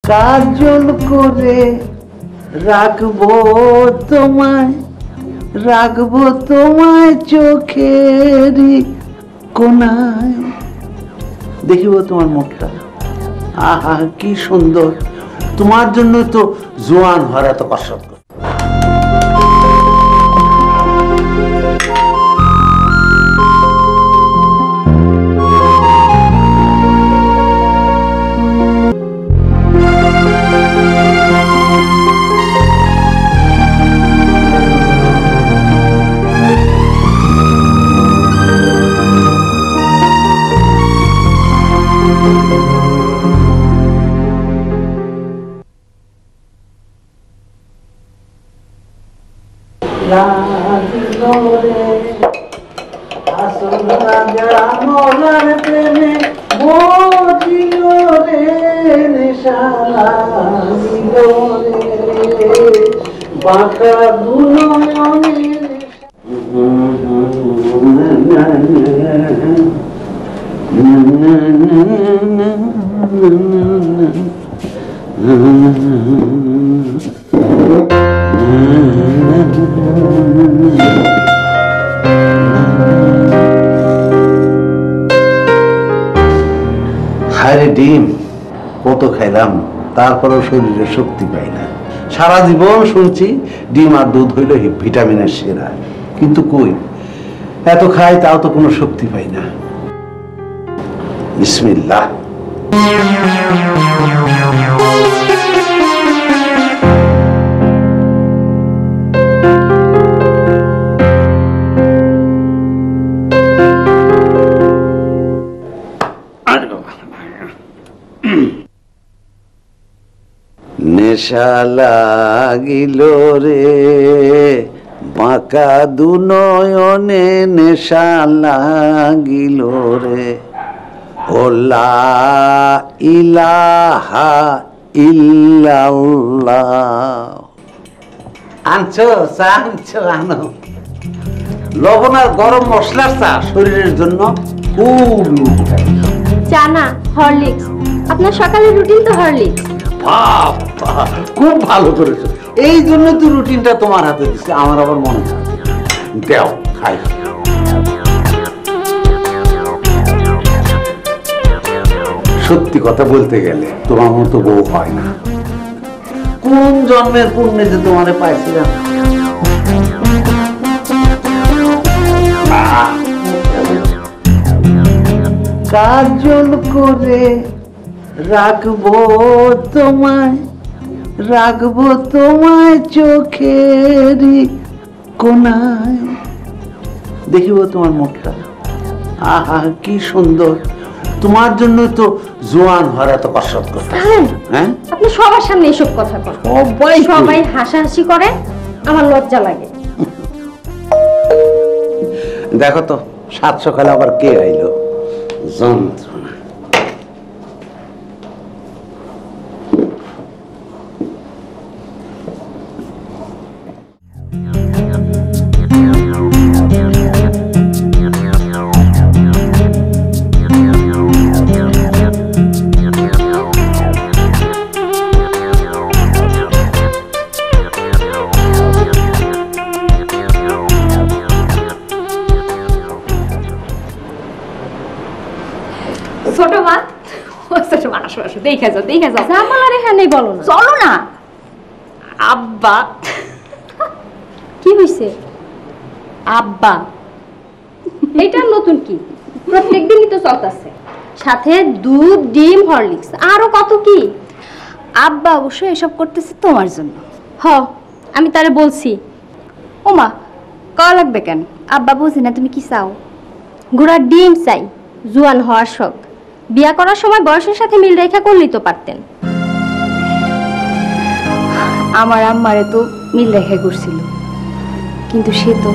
কাজল করে রাখবো তোমায়, রাখবো তোমায় চোখেরই কোনায়। দেখিব তোমার মুখটা, আহা কি সুন্দর। তোমার জন্য তো জোয়ান হওয়ার এত কষ্ট। হায়রে ডিম কত খাইলাম, তারপরেও শরীরে শক্তি পাই না। সারা জীবন শুনছি ডিম আর দুধ হইল ভিটামিনের সেরা, কিন্তু কই এত খাই তাও তো কোনো শক্তি পাই না। বিসমিল্লাহ। নেশা লাগিল রে বাঁকা দুনয়নে, নেশা লাগিল রে ওলা ইলাহা ইল্লাল্লাহ। আনছো চা, আনছো আনো। লবণ আর গরম মশলার চা শরীরের জন্য খুব চা না হরলিক্স। আপনার সকালের রুটিন তো হরলিক্স। খুব ভালো করেছো, এই জন্য তো রুটিনটা তোমার হাতে দিচ্ছে। আমার আবার মনে হয় দেও খাই। সত্যি কথা বলতে গেলে তোমার মতো বউ হয় না। কোন জন্মের পুণ্যে যে তোমারে পাইছিলাম। কাজল করে রাখবো তোমায়, রাখবো তোমায় চোখেরই কোনায়। দেখিব তোমার মুখটা, আহা কি সুন্দর। তোমার জন্য তো জোয়ান হওয়ার এত কষ্ট করতে। হ্যাঁ, আপনি সবার সামনে এসব কথা বলেন, সবাই হাসাহাসি করে, আমার লজ্জা লাগে। দেখো তো সাত সকালে আবার কে আইলো, যন্ত্রণা। ছোট মা, ছোট মা আসো আসো, দেখে যাও দেখে যাও। জামালার এখানে বলো না, চলো না। আব্বা কি হইছে? আব্বা এটা নতুন কি? প্রত্যেকদিনই তো চলতেছে, সাথে দুধ ডিম হরলিক্স আরো কত কি। আব্বা অবশ্য এসব করতেছে তোমার জন্য। হ, আমি তারে বলছি। ও মা, কওয়া লাগবে কেন? আব্বা বুঝি না তুমি কি চাও? ঘোড়ার ডিম চাই, জোয়ান হওয়ার শখ। বিয়া করার সময় বয়সের সাথে মিল রেখা করলেই তো পারতেন। আমার আম্মারে তো মিল রেখা করছিল, কিন্তু সে তো